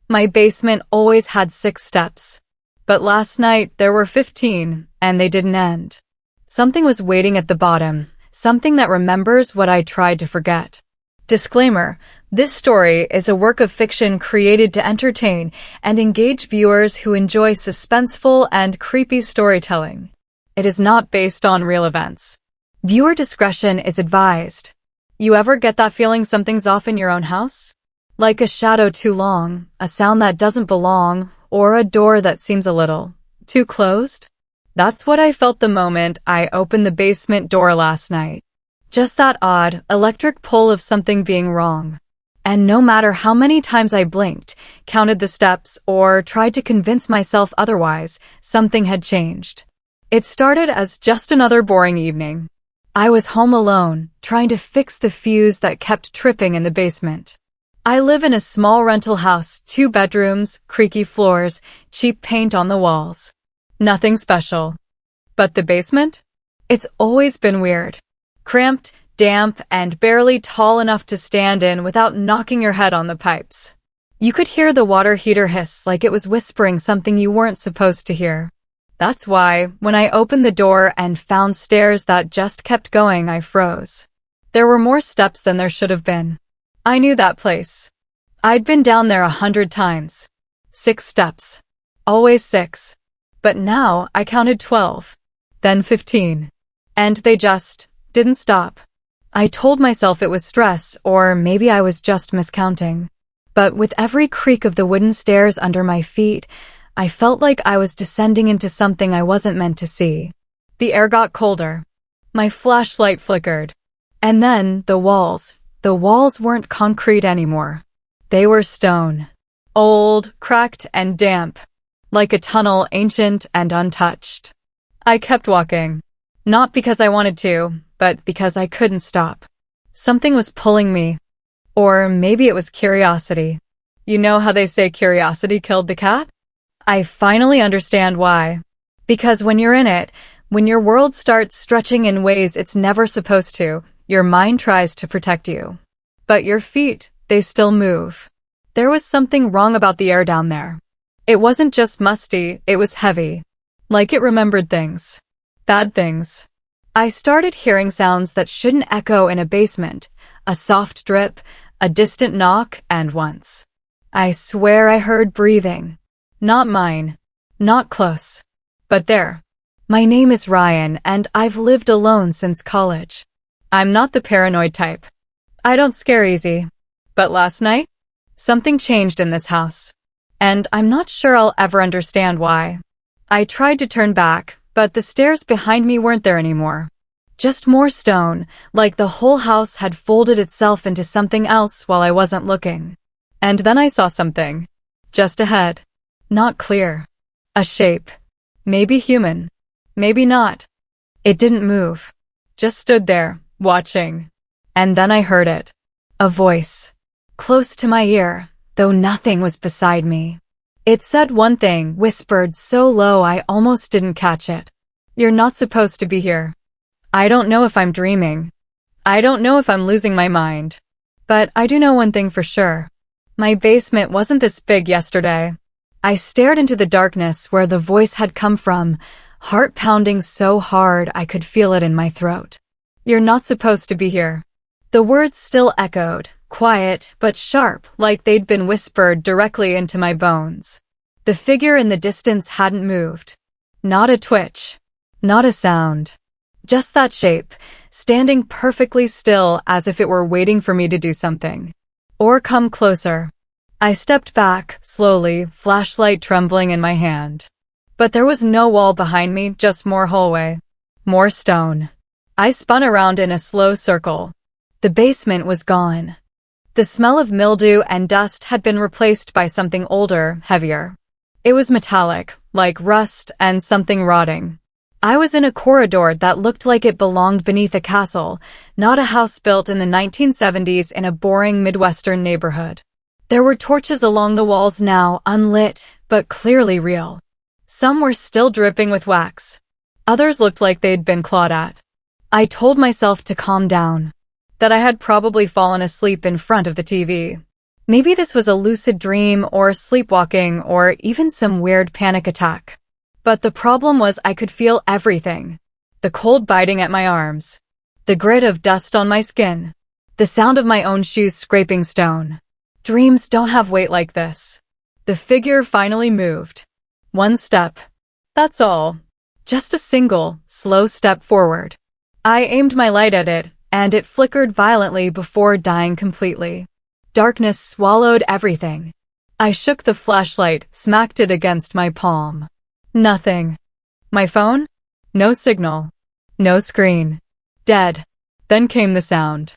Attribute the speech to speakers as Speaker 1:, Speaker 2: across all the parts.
Speaker 1: My basement always had 6 steps. But last night there were 15, and they didn't end. Something was waiting at the bottom, something that remembers what I tried to forget. Disclaimer: this story is a work of fiction created to entertain and engage viewers who enjoy suspenseful and creepy storytelling. It is not based on real events. Viewer discretion is advised. You ever get that feeling something's off in your own house? Like a shadow too long, a sound that doesn't belong, or a door that seems a little too closed? That's what I felt the moment I opened the basement door last night. Just that odd, electric pull of something being wrong. And no matter how many times I blinked, counted the steps, or tried to convince myself otherwise, something had changed. It started as just another boring evening. I was home alone, trying to fix the fuse that kept tripping in the basement. I live in a small rental house, 2 bedrooms, creaky floors, cheap paint on the walls. Nothing special. But the basement? It's always been weird. Cramped, damp, and barely tall enough to stand in without knocking your head on the pipes. You could hear the water heater hiss like it was whispering something you weren't supposed to hear. That's why, when I opened the door and found stairs that just kept going, I froze. There were more steps than there should have been. I knew that place. I'd been down there 100 times. 6 steps. Always 6. But now I counted 12. Then 15. And they just didn't stop. I told myself it was stress, or maybe I was just miscounting. But with every creak of the wooden stairs under my feet, I felt like I was descending into something I wasn't meant to see. The air got colder. My flashlight flickered. And then the walls. The walls weren't concrete anymore. They were stone. Old, cracked, and damp. Like a tunnel, ancient and untouched. I kept walking. Not because I wanted to, but because I couldn't stop. Something was pulling me. Or maybe it was curiosity. You know how they say curiosity killed the cat? I finally understand why. Because when you're in it, when your world starts stretching in ways it's never supposed to, your mind tries to protect you. But your feet, they still move. There was something wrong about the air down there. It wasn't just musty, it was heavy. Like it remembered things. Bad things. I started hearing sounds that shouldn't echo in a basement. A soft drip, a distant knock, and once. I swear I heard breathing. Not mine. Not close. But there. My name is Ryan, and I've lived alone since college. I'm not the paranoid type. I don't scare easy. But last night, something changed in this house. And I'm not sure I'll ever understand why. I tried to turn back, but the stairs behind me weren't there anymore. Just more stone, like the whole house had folded itself into something else while I wasn't looking. And then I saw something. Just ahead. Not clear. A shape. Maybe human. Maybe not. It didn't move. Just stood there, watching. And then I heard it. A voice. Close to my ear, though nothing was beside me. It said one thing, whispered so low I almost didn't catch it. You're not supposed to be here. I don't know if I'm dreaming. I don't know if I'm losing my mind. But I do know one thing for sure. My basement wasn't this big yesterday. I stared into the darkness where the voice had come from, heart pounding so hard I could feel it in my throat. You're not supposed to be here. The words still echoed, quiet but sharp, like they'd been whispered directly into my bones. The figure in the distance hadn't moved. Not a twitch. Not a sound. Just that shape, standing perfectly still as if it were waiting for me to do something. Or come closer. I stepped back, slowly, flashlight trembling in my hand. But there was no wall behind me, just more hallway. More stone. I spun around in a slow circle. The basement was gone. The smell of mildew and dust had been replaced by something older, heavier. It was metallic, like rust and something rotting. I was in a corridor that looked like it belonged beneath a castle, not a house built in the 1970s in a boring Midwestern neighborhood. There were torches along the walls now, unlit, but clearly real. Some were still dripping with wax. Others looked like they'd been clawed at. I told myself to calm down. That I had probably fallen asleep in front of the TV. Maybe this was a lucid dream or sleepwalking or even some weird panic attack. But the problem was I could feel everything. The cold biting at my arms. The grit of dust on my skin. The sound of my own shoes scraping stone. Dreams don't have weight like this. The figure finally moved. One step. That's all. Just a single, slow step forward. I aimed my light at it, and it flickered violently before dying completely. Darkness swallowed everything. I shook the flashlight, smacked it against my palm. Nothing. My phone? No signal. No screen. Dead. Then came the sound.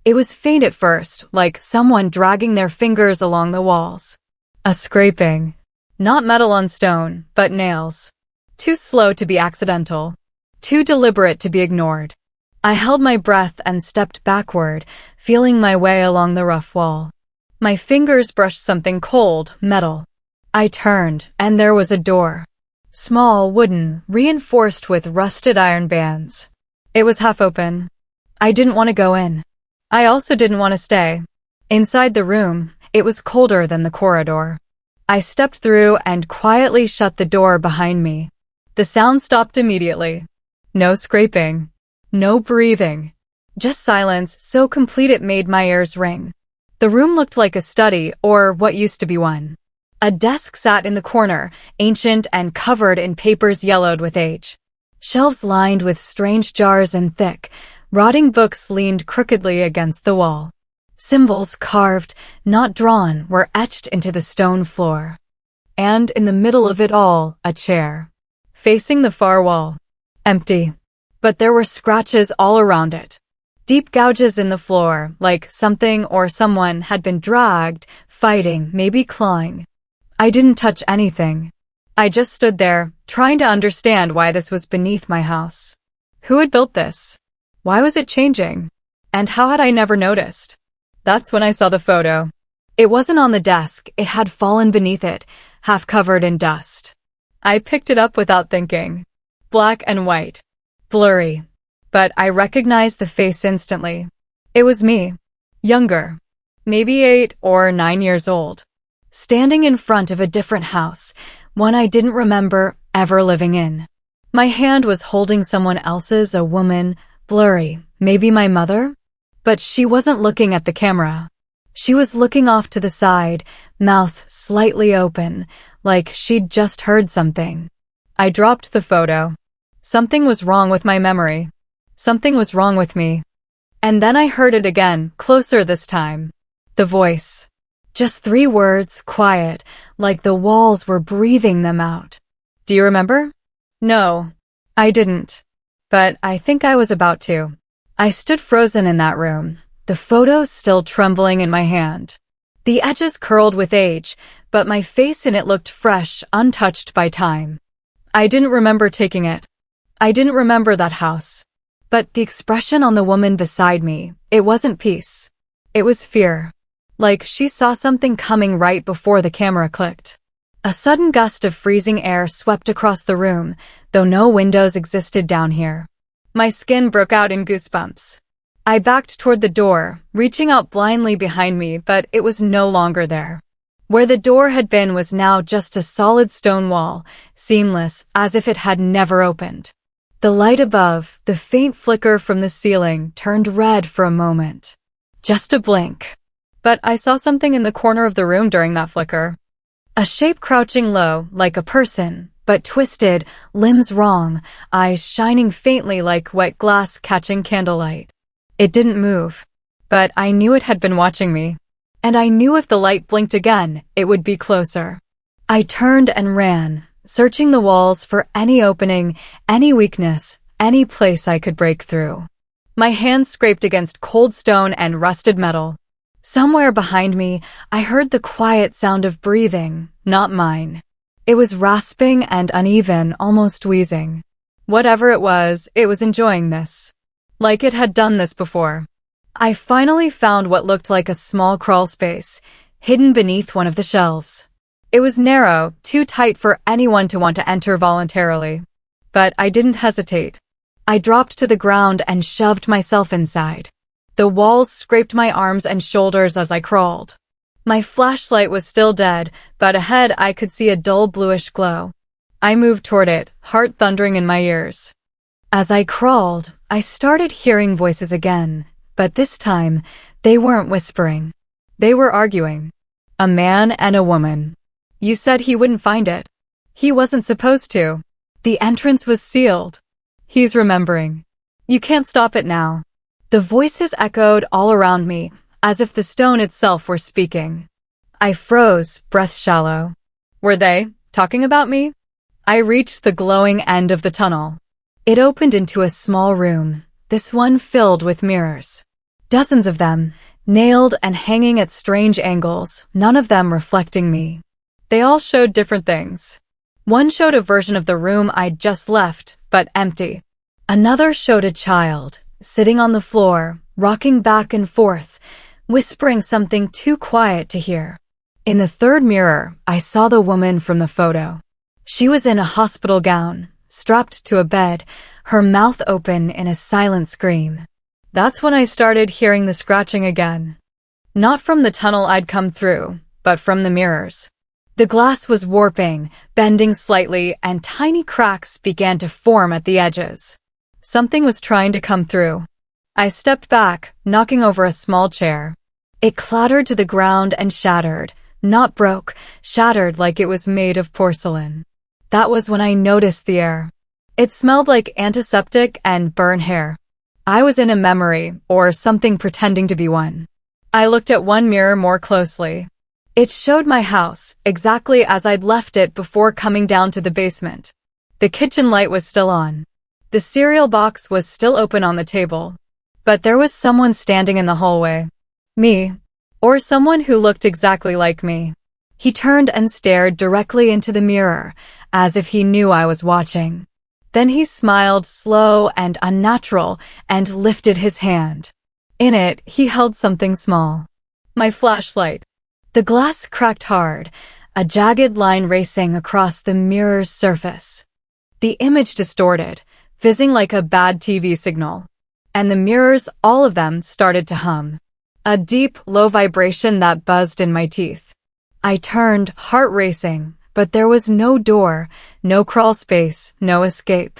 Speaker 1: It was faint at first, like someone dragging their fingers along the walls. A scraping. Not metal on stone, but nails. Too slow to be accidental. Too deliberate to be ignored. I held my breath and stepped backward, feeling my way along the rough wall. My fingers brushed something cold, metal. I turned, and there was a door. Small, wooden, reinforced with rusted iron bands. It was half open. I didn't want to go in. I also didn't want to stay. Inside the room, it was colder than the corridor. I stepped through and quietly shut the door behind me. The sound stopped immediately. No scraping. No breathing. Just silence so complete it made my ears ring. The room looked like a study, or what used to be one. A desk sat in the corner, ancient and covered in papers yellowed with age. Shelves lined with strange jars and thick, rotting books leaned crookedly against the wall. Symbols carved, not drawn, were etched into the stone floor. And in the middle of it all, a chair. Facing the far wall. Empty. But there were scratches all around it. Deep gouges in the floor, like something or someone had been dragged, fighting, maybe clawing. I didn't touch anything. I just stood there, trying to understand why this was beneath my house. Who had built this? Why was it changing? And how had I never noticed? That's when I saw the photo. It wasn't on the desk, it had fallen beneath it, half covered in dust. I picked it up without thinking. Black and white. Blurry. But I recognized the face instantly. It was me. Younger. Maybe 8 or 9 years old. Standing in front of a different house, one I didn't remember ever living in. My hand was holding someone else's, a woman, blurry, maybe my mother? But she wasn't looking at the camera. She was looking off to the side, mouth slightly open, like she'd just heard something. I dropped the photo. Something was wrong with my memory. Something was wrong with me. And then I heard it again, closer this time. The voice. Just 3 words, quiet, like the walls were breathing them out. Do you remember? No, I didn't. But I think I was about to. I stood frozen in that room, the photo still trembling in my hand. The edges curled with age, but my face in it looked fresh, untouched by time. I didn't remember taking it. I didn't remember that house. But the expression on the woman beside me, it wasn't peace. It was fear. Like she saw something coming right before the camera clicked. A sudden gust of freezing air swept across the room, though no windows existed down here. My skin broke out in goosebumps. I backed toward the door, reaching out blindly behind me, but it was no longer there. Where the door had been was now just a solid stone wall, seamless, as if it had never opened. The light above, the faint flicker from the ceiling, turned red for a moment. Just a blink. But I saw something in the corner of the room during that flicker. A shape crouching low, like a person, but twisted, limbs wrong, eyes shining faintly like wet glass catching candlelight. It didn't move. But I knew it had been watching me. And I knew if the light blinked again, it would be closer. I turned and ran, searching the walls for any opening, any weakness, any place I could break through. My hands scraped against cold stone and rusted metal. Somewhere behind me, I heard the quiet sound of breathing, not mine. It was rasping and uneven, almost wheezing. Whatever it was enjoying this. Like it had done this before. I finally found what looked like a small crawl space, hidden beneath one of the shelves. It was narrow, too tight for anyone to want to enter voluntarily. But I didn't hesitate. I dropped to the ground and shoved myself inside. The walls scraped my arms and shoulders as I crawled. My flashlight was still dead, but ahead I could see a dull bluish glow. I moved toward it, heart thundering in my ears. As I crawled, I started hearing voices again, but this time, they weren't whispering. They were arguing. A man and a woman. You said he wouldn't find it. He wasn't supposed to. The entrance was sealed. He's remembering. You can't stop it now. The voices echoed all around me, as if the stone itself were speaking. I froze, breath shallow. Were they talking about me? I reached the glowing end of the tunnel. It opened into a small room, this one filled with mirrors. Dozens of them, nailed and hanging at strange angles, none of them reflecting me. They all showed different things. One showed a version of the room I'd just left, but empty. Another showed a child, sitting on the floor, rocking back and forth, whispering something too quiet to hear. In the third mirror, I saw the woman from the photo. She was in a hospital gown, strapped to a bed, her mouth open in a silent scream. That's when I started hearing the scratching again. Not from the tunnel I'd come through, but from the mirrors. The glass was warping, bending slightly, and tiny cracks began to form at the edges. Something was trying to come through. I stepped back, knocking over a small chair. It clattered to the ground and shattered, not broke, shattered like it was made of porcelain. That was when I noticed the air. It smelled like antiseptic and burnt hair. I was in a memory, or something pretending to be one. I looked at one mirror more closely. It showed my house, exactly as I'd left it before coming down to the basement. The kitchen light was still on. The cereal box was still open on the table. But there was someone standing in the hallway. Me. Or someone who looked exactly like me. He turned and stared directly into the mirror, as if he knew I was watching. Then he smiled slow and unnatural and lifted his hand. In it, he held something small. My flashlight. The glass cracked hard, a jagged line racing across the mirror's surface. The image distorted, fizzing like a bad TV signal. And the mirrors, all of them, started to hum. A deep, low vibration that buzzed in my teeth. I turned, heart racing, but there was no door, no crawl space, no escape.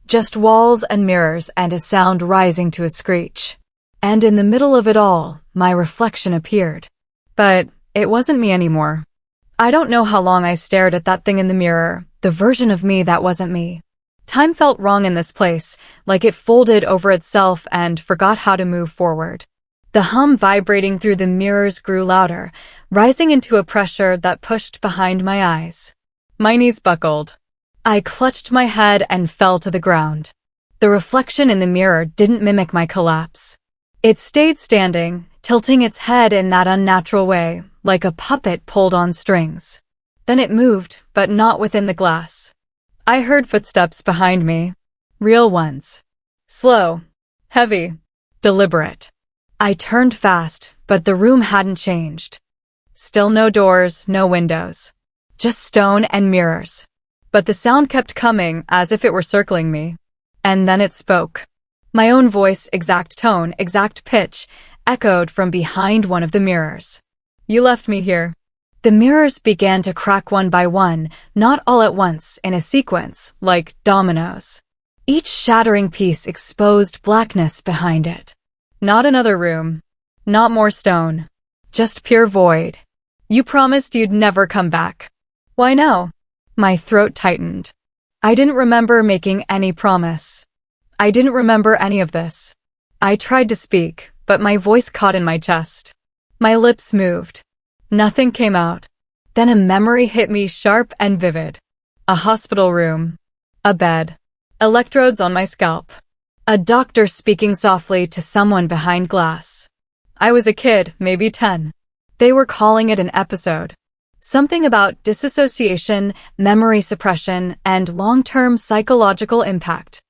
Speaker 1: Just walls and mirrors and a sound rising to a screech. And in the middle of it all, my reflection appeared. But it wasn't me anymore. I don't know how long I stared at that thing in the mirror, the version of me that wasn't me. Time felt wrong in this place, like it folded over itself and forgot how to move forward. The hum vibrating through the mirrors grew louder, rising into a pressure that pushed behind my eyes. My knees buckled. I clutched my head and fell to the ground. The reflection in the mirror didn't mimic my collapse. It stayed standing, tilting its head in that unnatural way, like a puppet pulled on strings. Then it moved, but not within the glass. I heard footsteps behind me. Real ones. Slow. Heavy. Deliberate. I turned fast, but the room hadn't changed. Still no doors, no windows. Just stone and mirrors. But the sound kept coming as if it were circling me. And then it spoke. My own voice, exact tone, exact pitch, echoed from behind one of the mirrors. You left me here. The mirrors began to crack one by one, not all at once, in a sequence, like dominoes. Each shattering piece exposed blackness behind it. Not another room. Not more stone. Just pure void. You promised you'd never come back. Why no? My throat tightened. I didn't remember making any promise. I didn't remember any of this. I tried to speak, but my voice caught in my chest. My lips moved. Nothing came out. Then a memory hit me sharp and vivid. A hospital room. A bed. Electrodes on my scalp. A doctor speaking softly to someone behind glass. I was a kid, maybe 10. They were calling it an episode. Something about disassociation, memory suppression, and long-term psychological impact.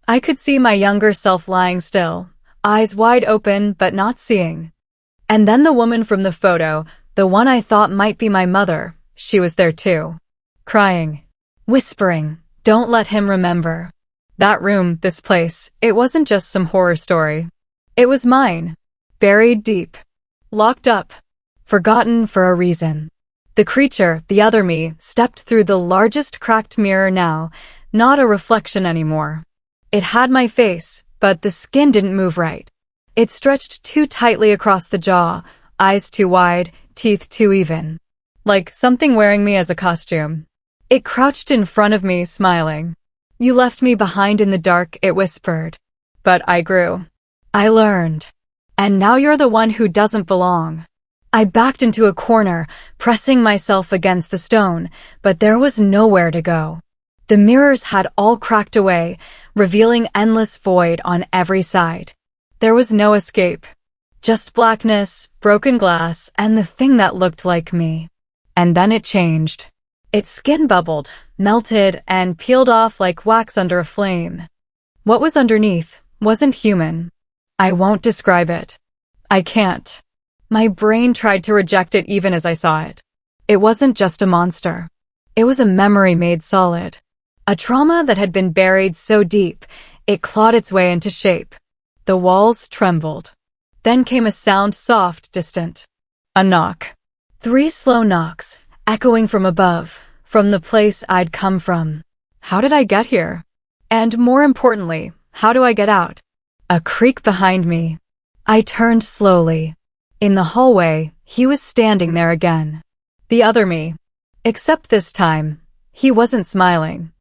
Speaker 1: I could see my younger self lying still, eyes wide open but not seeing. And then the woman from the photo, the one I thought might be my mother, she was there too. Crying. Whispering, don't let him remember. That room, this place, it wasn't just some horror story. It was mine. Buried deep. Locked up. forgotten for a reason. The creature, the other me, stepped through the largest cracked mirror now, not a reflection anymore. It had my face, but the skin didn't move right. It stretched too tightly across the jaw, eyes too wide, teeth too even. Like something wearing me as a costume. It crouched in front of me, smiling. "You left me behind in the dark," it whispered. But I grew. I learned. And now you're the one who doesn't belong. I backed into a corner, pressing myself against the stone, but there was nowhere to go. The mirrors had all cracked away, revealing endless void on every side. There was no escape. Just blackness, broken glass, and the thing that looked like me. And then it changed. Its skin bubbled, melted, and peeled off like wax under a flame. What was underneath wasn't human. I won't describe it. I can't. My brain tried to reject it even as I saw it. It wasn't just a monster. It was a memory made solid. A trauma that had been buried so deep, it clawed its way into shape. The walls trembled. Then came a sound, soft, distant. A knock. 3 slow knocks, echoing from above, from the place I'd come from. How did I get here? And more importantly, how do I get out? A creak behind me. I turned slowly. In the hallway, he was standing there again. The other me. Except this time, he wasn't smiling.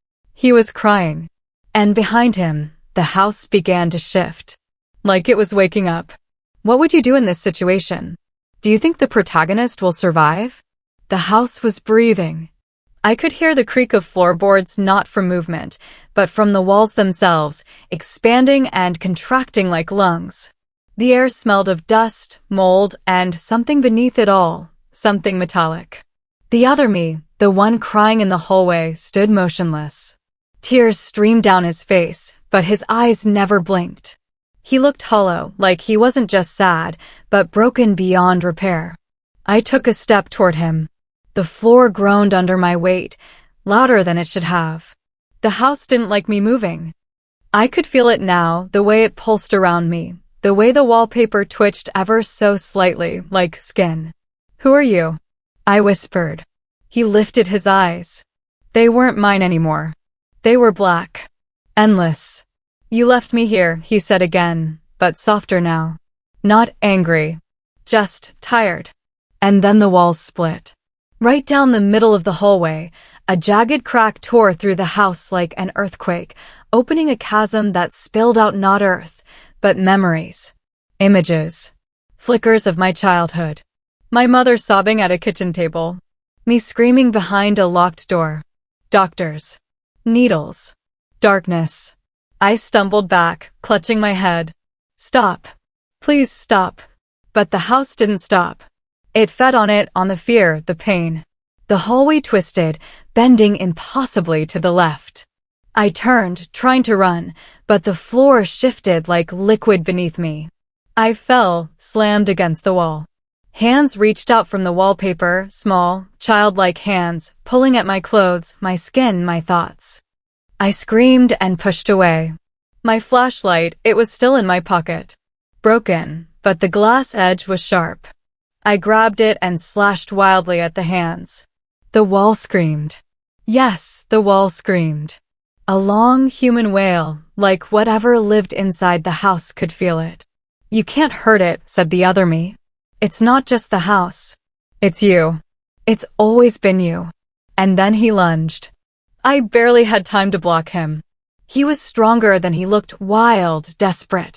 Speaker 1: He was crying. And behind him, the house began to shift. Like it was waking up. What would you do in this situation? Do you think the protagonist will survive? The house was breathing. I could hear the creak of floorboards not from movement, but from the walls themselves, expanding and contracting like lungs. The air smelled of dust, mold, and something beneath it all, something metallic. The other me, the one crying in the hallway, stood motionless. Tears streamed down his face, but his eyes never blinked. He looked hollow, like he wasn't just sad, but broken beyond repair. I took a step toward him. The floor groaned under my weight, louder than it should have. The house didn't like me moving. I could feel it now, the way it pulsed around me, the way the wallpaper twitched ever so slightly, like skin. "Who are you?" I whispered. He lifted his eyes. They weren't mine anymore. They were black. Endless. "You left me here," he said again, but softer now. Not angry. Just tired. And then the walls split. Right down the middle of the hallway, a jagged crack tore through the house like an earthquake, opening a chasm that spilled out not earth, but memories. Images. Flickers of my childhood. My mother sobbing at a kitchen table. Me screaming behind a locked door. Doctors. Needles. Darkness. I stumbled back, clutching my head. "Stop. Please stop." But the house didn't stop. It fed on it, on the fear, the pain. The hallway twisted, bending impossibly to the left. I turned, trying to run, but the floor shifted like liquid beneath me. I fell, slammed against the wall. Hands reached out from the wallpaper, small, childlike hands, pulling at my clothes, my skin, my thoughts. I screamed and pushed away. My flashlight, it was still in my pocket. Broken, but the glass edge was sharp. I grabbed it and slashed wildly at the hands. The wall screamed. Yes, the wall screamed. A long human wail, like whatever lived inside the house could feel it. "You can't hurt it," said the other me. "It's not just the house. It's you. It's always been you." And then he lunged. I barely had time to block him. He was stronger than he looked, wild, desperate.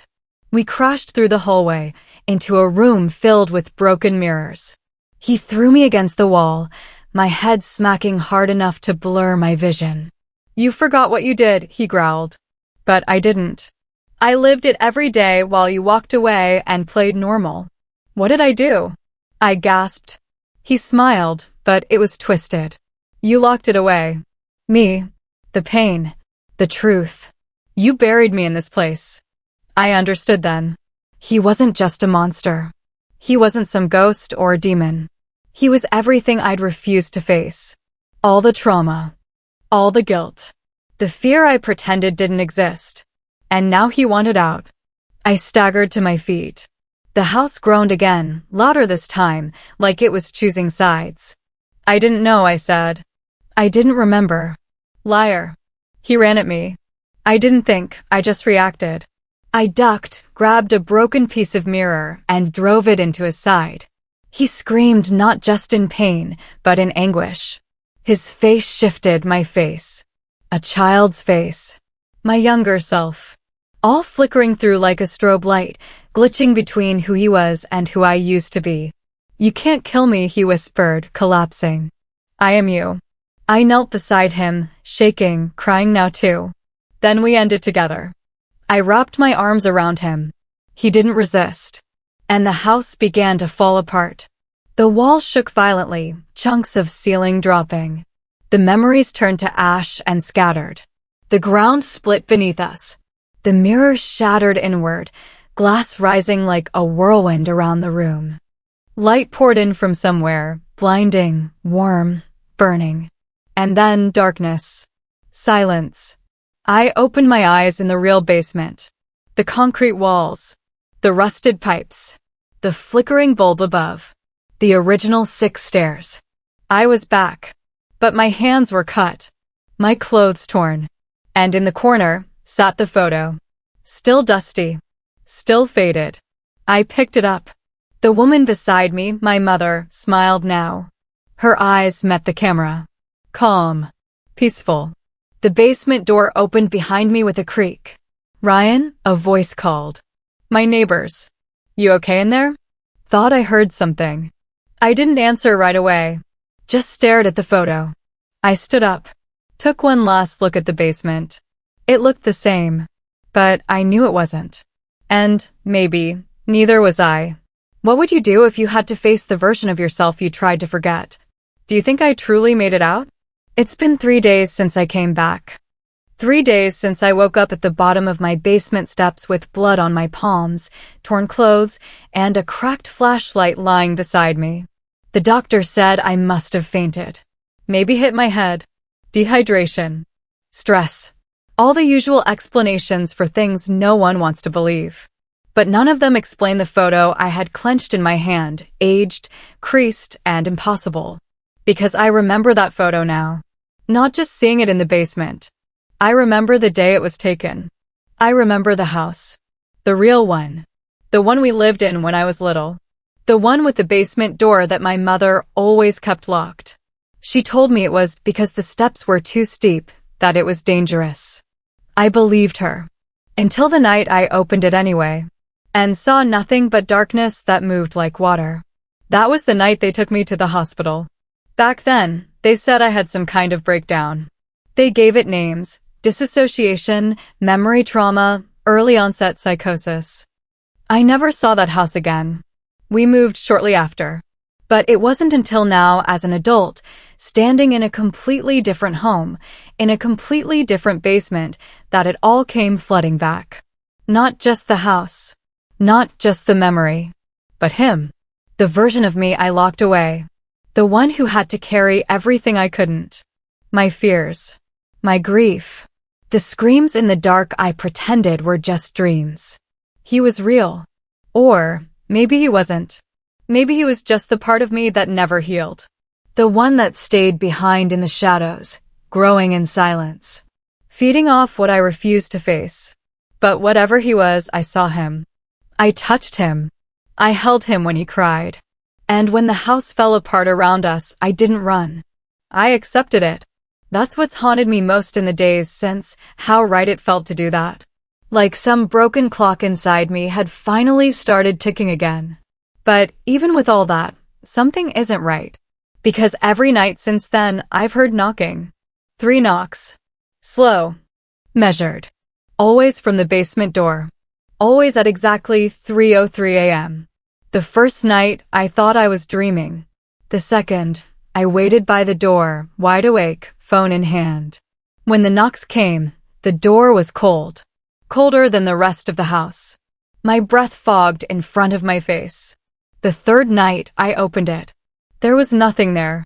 Speaker 1: We crashed through the hallway, into a room filled with broken mirrors. He threw me against the wall, my head smacking hard enough to blur my vision. "You forgot what you did," he growled. But I didn't. I lived it every day while you walked away and played normal. "What did I do?" I gasped. He smiled, but it was twisted. "You locked it away." Me. The pain. The truth. "You buried me in this place." I understood then. He wasn't just a monster. He wasn't some ghost or demon. He was everything I'd refused to face. All the trauma. All the guilt. The fear I pretended didn't exist. And now he wanted out. I staggered to my feet. The house groaned again, louder this time, like it was choosing sides. I didn't know, I said. I didn't remember. Liar. He ran at me. I didn't think, I just reacted. I ducked, grabbed a broken piece of mirror, and drove it into his side. He screamed not just in pain, but in anguish. His face shifted, my face. A child's face. My younger self. All flickering through like a strobe light, glitching between who he was and who I used to be. You can't kill me, he whispered, collapsing. I am you. I knelt beside him, shaking, crying now too. Then we ended together. I wrapped my arms around him. He didn't resist. And the house began to fall apart. The walls shook violently, chunks of ceiling dropping. The memories turned to ash and scattered. The ground split beneath us. The mirror shattered inward, glass rising like a whirlwind around the room. Light poured in from somewhere, blinding, warm, burning. And then darkness. Silence. I opened my eyes in the real basement. The concrete walls. The rusted pipes. The flickering bulb above. The original 6 stairs. I was back. But my hands were cut. My clothes torn. And in the corner sat the photo. Still dusty. Still faded. I picked it up. The woman beside me, my mother, smiled now. Her eyes met the camera. Calm. Peaceful. The basement door opened behind me with a creak. Ryan, a voice called. My neighbors. You okay in there? Thought I heard something. I didn't answer right away. Just stared at the photo. I stood up. Took one last look at the basement. It looked the same. But I knew it wasn't. And, maybe, neither was I. What would you do if you had to face the version of yourself you tried to forget? Do you think I truly made it out? It's been 3 days since I came back. 3 days since I woke up at the bottom of my basement steps with blood on my palms, torn clothes, and a cracked flashlight lying beside me. The doctor said I must have fainted. Maybe hit my head. Dehydration. Stress. All the usual explanations for things no one wants to believe. But none of them explain the photo I had clenched in my hand, aged, creased, and impossible. Because I remember that photo now. Not just seeing it in the basement. I remember the day it was taken. I remember the house. The real one. The one we lived in when I was little. The one with the basement door that my mother always kept locked. She told me it was because the steps were too steep, that it was dangerous. I believed her. Until the night I opened it anyway. And saw nothing but darkness that moved like water. That was the night they took me to the hospital. Back then, they said I had some kind of breakdown. They gave it names: disassociation, memory trauma, early onset psychosis. I never saw that house again. We moved shortly after. But it wasn't until now, as an adult, standing in a completely different home, in a completely different basement, that it all came flooding back. Not just the house. Not just the memory. But him. The version of me I locked away. The one who had to carry everything I couldn't. My fears. My grief. The screams in the dark I pretended were just dreams. He was real. Or maybe he wasn't. Maybe he was just the part of me that never healed. The one that stayed behind in the shadows, growing in silence. Feeding off what I refused to face. But whatever he was, I saw him. I touched him. I held him when he cried. And when the house fell apart around us, I didn't run. I accepted it. That's what's haunted me most in the days since, how right it felt to do that. Like some broken clock inside me had finally started ticking again. But even with all that, something isn't right. Because every night since then, I've heard knocking. 3 knocks. Slow. Measured. Always from the basement door. Always at exactly 3:03 a.m. The first night, I thought I was dreaming. The second, I waited by the door, wide awake, phone in hand. When the knocks came, the door was cold. Colder than the rest of the house. My breath fogged in front of my face. The third night, I opened it. There was nothing there.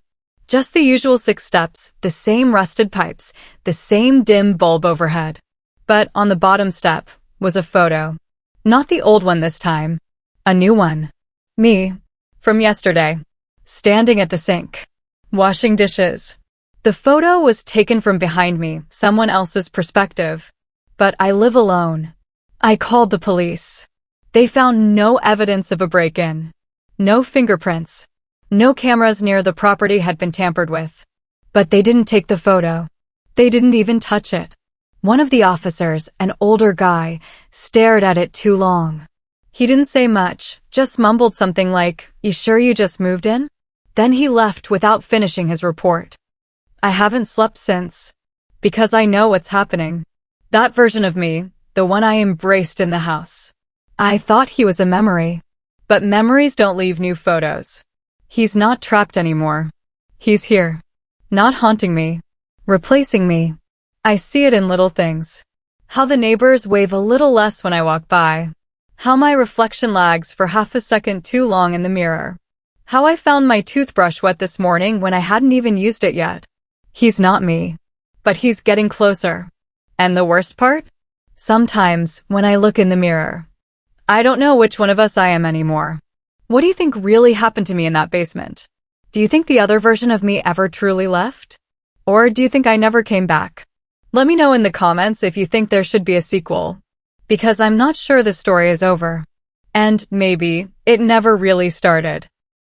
Speaker 1: Just the usual 6 steps, the same rusted pipes, the same dim bulb overhead. But on the bottom step was a photo. Not the old one this time. A new one. Me. From yesterday. Standing at the sink. Washing dishes. The photo was taken from behind me, someone else's perspective. But I live alone. I called the police. They found no evidence of a break-in. No fingerprints. No cameras near the property had been tampered with. But they didn't take the photo. They didn't even touch it. One of the officers, an older guy, stared at it too long. He didn't say much, just mumbled something like, "You sure you just moved in?" Then he left without finishing his report. I haven't slept since. Because I know what's happening. That version of me, the one I embraced in the house. I thought he was a memory. But memories don't leave new photos. He's not trapped anymore. He's here. Not haunting me. Replacing me. I see it in little things. How the neighbors wave a little less when I walk by. How my reflection lags for half a second too long in the mirror. How I found my toothbrush wet this morning when I hadn't even used it yet. He's not me. But he's getting closer. And the worst part? Sometimes, when I look in the mirror, I don't know which one of us I am anymore. What do you think really happened to me in that basement? Do you think the other version of me ever truly left? Or do you think I never came back? Let me know in the comments if you think there should be a sequel. Because I'm not sure the story is over. And maybe it never really started.